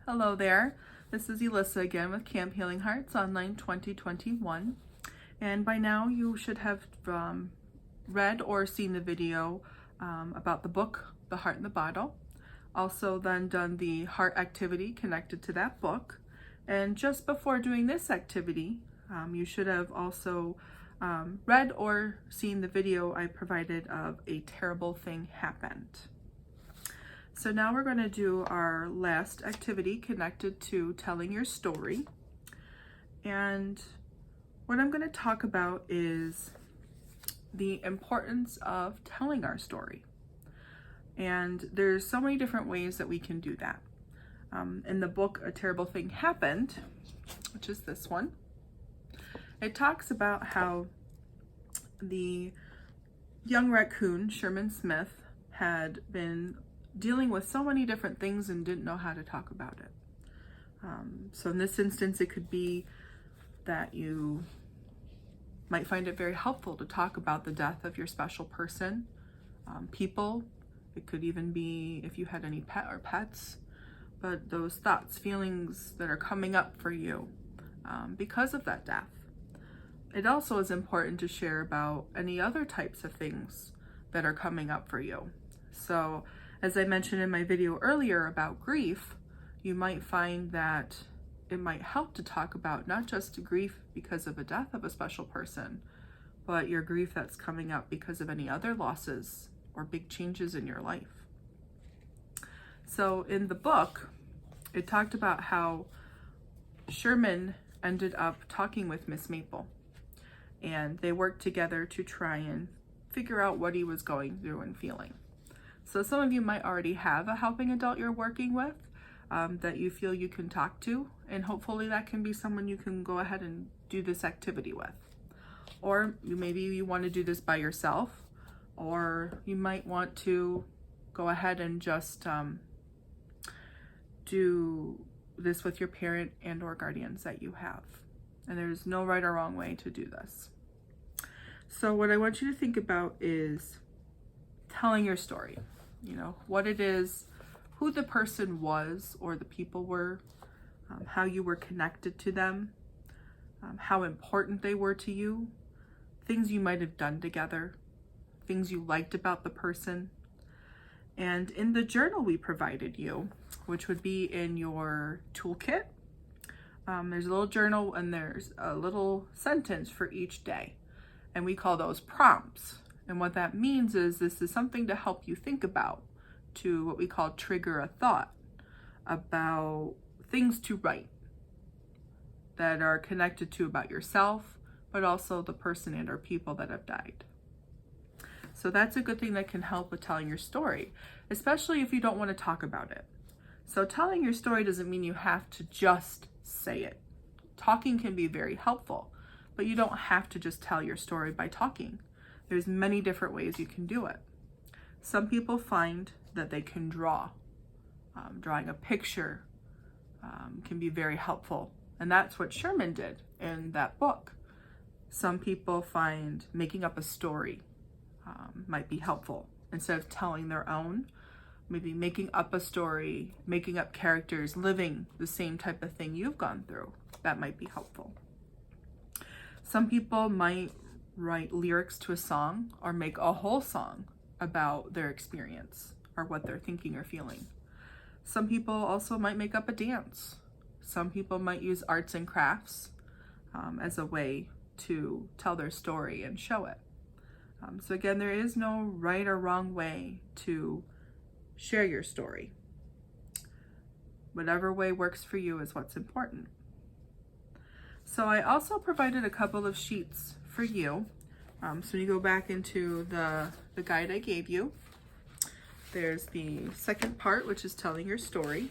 Hello there, this is Elissa again with Camp Healing Hearts Online 2021, and by now you should have read or seen the video about the book, The Heart in the Bottle. Also then done the heart activity connected to that book, and just before doing this activity, you should have also read or seen the video I provided of A Terrible Thing Happened. So now we're going to do our last activity connected to telling your story. And what I'm going to talk about is the importance of telling our story. And there's so many different ways that we can do that. In the book, A Terrible Thing Happened, which is this one, it talks about how the young raccoon, Sherman Smith, had been dealing with so many different things and didn't know how to talk about it. So in this instance, it could be that you might find it very helpful to talk about the death of your special person, people. It could even be if you had any pet or pets, but those thoughts, feelings that are coming up for you because of that death. It also is important to share about any other types of things that are coming up for you. So as I mentioned in my video earlier about grief, you might find that it might help to talk about not just grief because of a death of a special person, but your grief that's coming up because of any other losses or big changes in your life. So in the book, it talked about how Sherman ended up talking with Miss Maple, and they worked together to try and figure out what he was going through and feeling. So some of you might already have a helping adult you're working with that you feel you can talk to, and hopefully that can be someone you can go ahead and do this activity with. Or maybe you want to do this by yourself, or you might want to go ahead and just do this with your parent and or guardians that you have. And there's no right or wrong way to do this. So what I want you to think about is telling your story. You know, what it is, who the person was or the people were, how you were connected to them, how important they were to you, things you might have done together, things you liked about the person. And in the journal we provided you, which would be in your toolkit, there's a little journal and there's a little sentence for each day. And we call those prompts. And what that means is this is something to help you think about, to what we call trigger a thought about things to write that are connected to about yourself, but also the person and or people that have died. So that's a good thing that can help with telling your story, especially if you don't want to talk about it. So telling your story doesn't mean you have to just say it. Talking can be very helpful, but you don't have to just tell your story by talking. There's many different ways you can do it. Some people find that they can draw. Drawing a picture can be very helpful. And that's what Sherman did in that book. Some people find making up a story might be helpful. Instead of telling their own, maybe making up a story, making up characters, living the same type of thing you've gone through. That might be helpful. Some people might write lyrics to a song or make a whole song about their experience or what they're thinking or feeling. Some people also might make up a dance. Some people might use arts and crafts as a way to tell their story and show it. So again, there is no right or wrong way to share your story. Whatever way works for you is what's important. So I also provided a couple of sheets for you. So you go back into the guide I gave you. There's the second part, which is telling your story.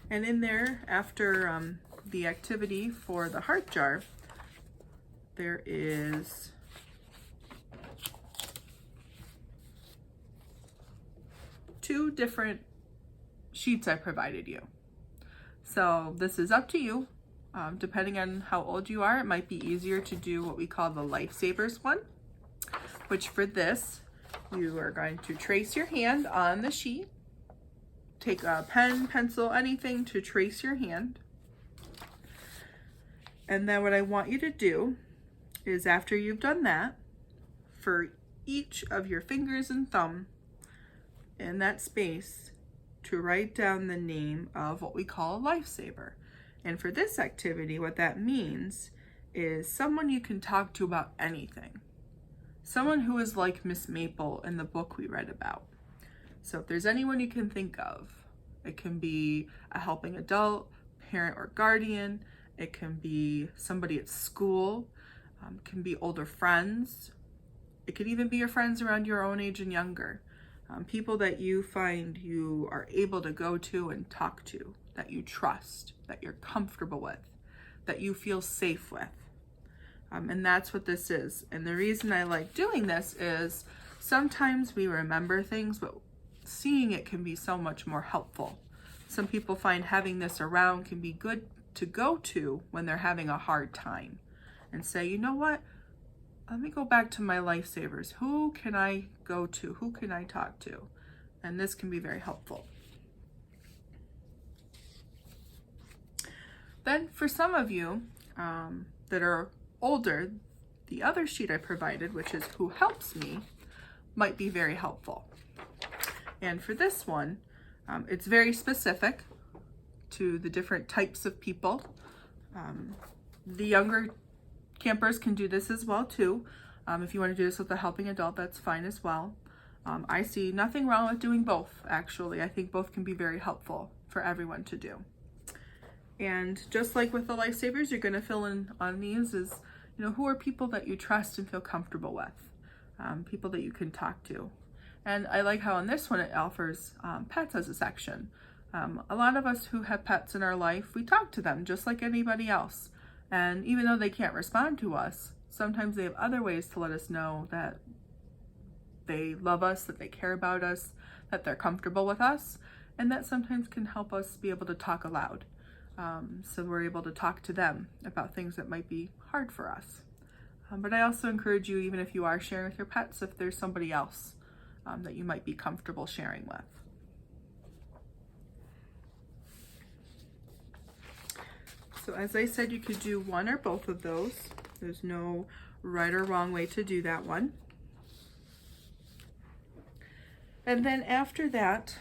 And in there, after the activity for the heart jar, there is two different sheets I provided you. So this is up to you. Depending on how old you are, it might be easier to do what we call the lifesavers one, which for this, you are going to trace your hand on the sheet, take a pen, pencil, anything to trace your hand. And then what I want you to do is, after you've done that, for each of your fingers and thumb in that space, to write down the name of what we call a lifesaver. And for this activity, what that means is someone you can talk to about anything. Someone who is like Miss Maple in the book we read about. So if there's anyone you can think of, it can be a helping adult, parent or guardian, it can be somebody at school, it can be older friends, it could even be your friends around your own age and younger. People that you find you are able to go to and talk to, that you trust, that you're comfortable with, that you feel safe with. And that's what this is. And the reason I like doing this is sometimes we remember things, but seeing it can be so much more helpful. Some people find having this around can be good to go to when they're having a hard time and say, you know what? Let me go back to my lifesavers. Who can I go to? Who can I talk to? And this can be very helpful. Then for some of you that are older, the other sheet I provided, which is Who Helps Me, might be very helpful. And for this one, it's very specific to the different types of people. The younger campers can do this as well too. If you want to do this with a helping adult, that's fine as well. I see nothing wrong with doing both, actually. I think both can be very helpful for everyone to do. And just like with the lifesavers, you're going to fill in on these is, who are people that you trust and feel comfortable with, people that you can talk to. And I like how in this one it offers pets as a section. A lot of us who have pets in our life, we talk to them just like anybody else. And even though they can't respond to us, sometimes they have other ways to let us know that they love us, that they care about us, that they're comfortable with us, and that sometimes can help us be able to talk aloud. So we're able to talk to them about things that might be hard for us. But I also encourage you, even if you are sharing with your pets, if there's somebody else that you might be comfortable sharing with. So as I said, you could do one or both of those. There's no right or wrong way to do that one. And then after that,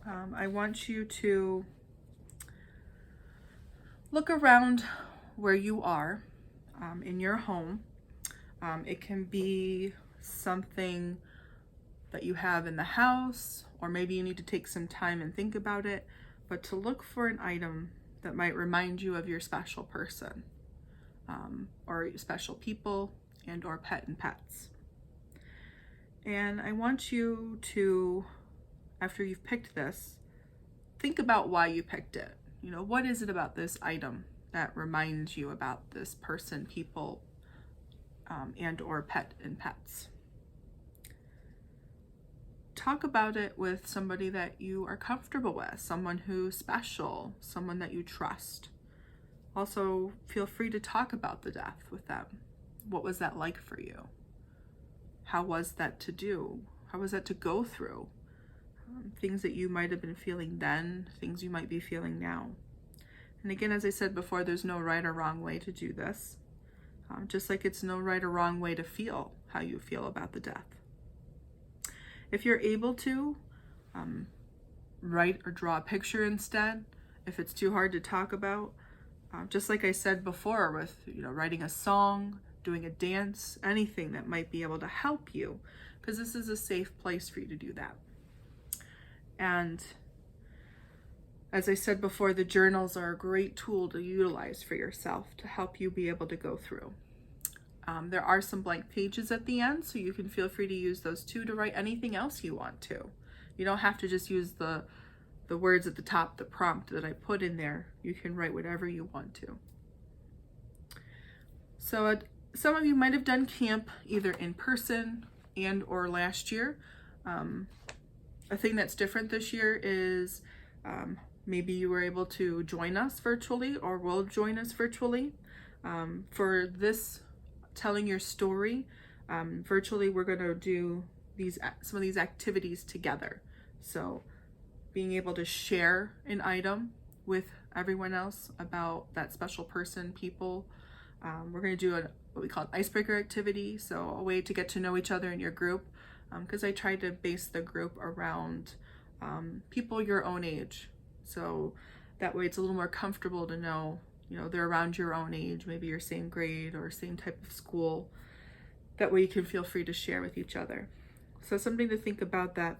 I want you to look around where you are in your home. It can be something that you have in the house, or maybe you need to take some time and think about it, but to look for an item that might remind you of your special person, or special people, and or pet and pets. And I want you to, after you've picked this, think about why you picked it. What is it about this item that reminds you about this person, people, and or pet and pets? Talk about it with somebody that you are comfortable with, someone who's special, someone that you trust. Also, feel free to talk about the death with them. What was that like for you? How was that to do? How was that to go through? Things that you might have been feeling then, things you might be feeling now. And again, as I said before, there's no right or wrong way to do this. Just like it's no right or wrong way to feel how you feel about the death. If you're able to, write or draw a picture instead, if it's too hard to talk about. Just like I said before with, writing a song, doing a dance, anything that might be able to help you, because this is a safe place for you to do that. And as I said before, the journals are a great tool to utilize for yourself to help you be able to go through. There are some blank pages at the end, so you can feel free to use those too to write anything else you want to. You don't have to just use the words at the top, the prompt that I put in there. You can write whatever you want to. So some of you might have done camp either in person and or last year. A thing that's different this year is maybe you were able to join us virtually or will join us virtually. For this telling your story, virtually we're going to do some of these activities together. So being able to share an item with everyone else about that special person, people. We're going to do what we call an icebreaker activity, so a way to get to know each other in your group, because I tried to base the group around people your own age, so that way it's a little more comfortable to know, you know, they're around your own age, maybe your same grade or same type of school. That way you can feel free to share with each other. So something to think about, that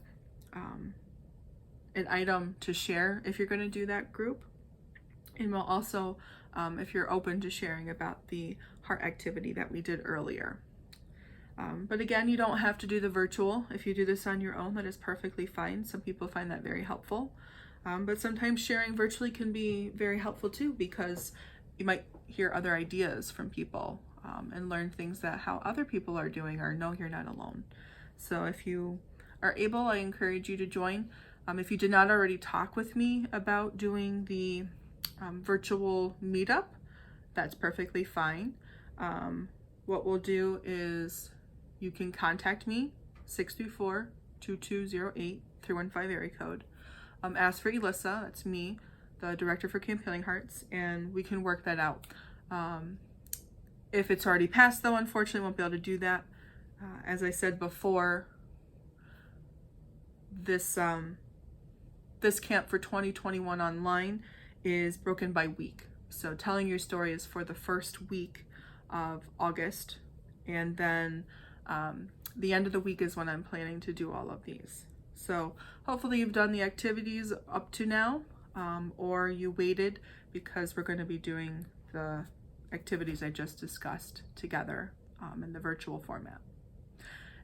an item to share if you're going to do that group. And we'll also, if you're open to sharing about the heart activity that we did earlier. But again, you don't have to do the virtual. If you do this on your own, that is perfectly fine. Some people find that very helpful. But sometimes sharing virtually can be very helpful too, because you might hear other ideas from people and learn things that how other people are doing, or know you're not alone. So if you are able, I encourage you to join. If you did not already talk with me about doing the virtual meetup, that's perfectly fine. What we'll do is you can contact me, 634-2208, 315 area code. Ask for Elissa, that's me, the director for Camp Healing Hearts, and we can work that out. If it's already passed though, unfortunately won't be able to do that. As I said before, this camp for 2021 online is broken by week. So telling your story is for the first week of August, and then the end of the week is when I'm planning to do all of these. So hopefully you've done the activities up to now, or you waited, because we're going to be doing the activities I just discussed together in the virtual format.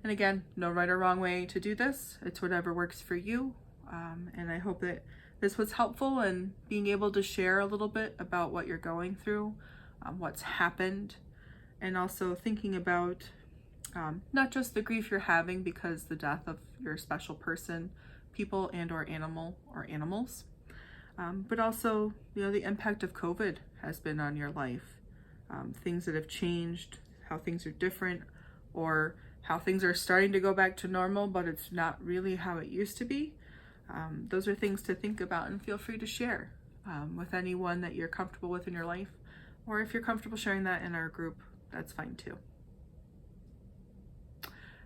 And again, no right or wrong way to do this. It's whatever works for you. And I hope that this was helpful in being able to share a little bit about what you're going through, what's happened, and also thinking about not just the grief you're having because the death of your special person, people and or animals, but also, you know, the impact of COVID has been on your life, things that have changed, how things are different, or how things are starting to go back to normal, but it's not really how it used to be. Those are things to think about, and feel free to share with anyone that you're comfortable with in your life, or if you're comfortable sharing that in our group, that's fine too.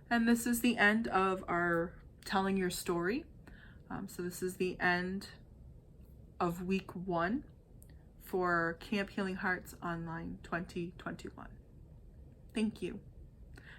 And this is the end of our telling your story. So this is the end of week 1 for Camp Healing Hearts Online 2021. Thank you.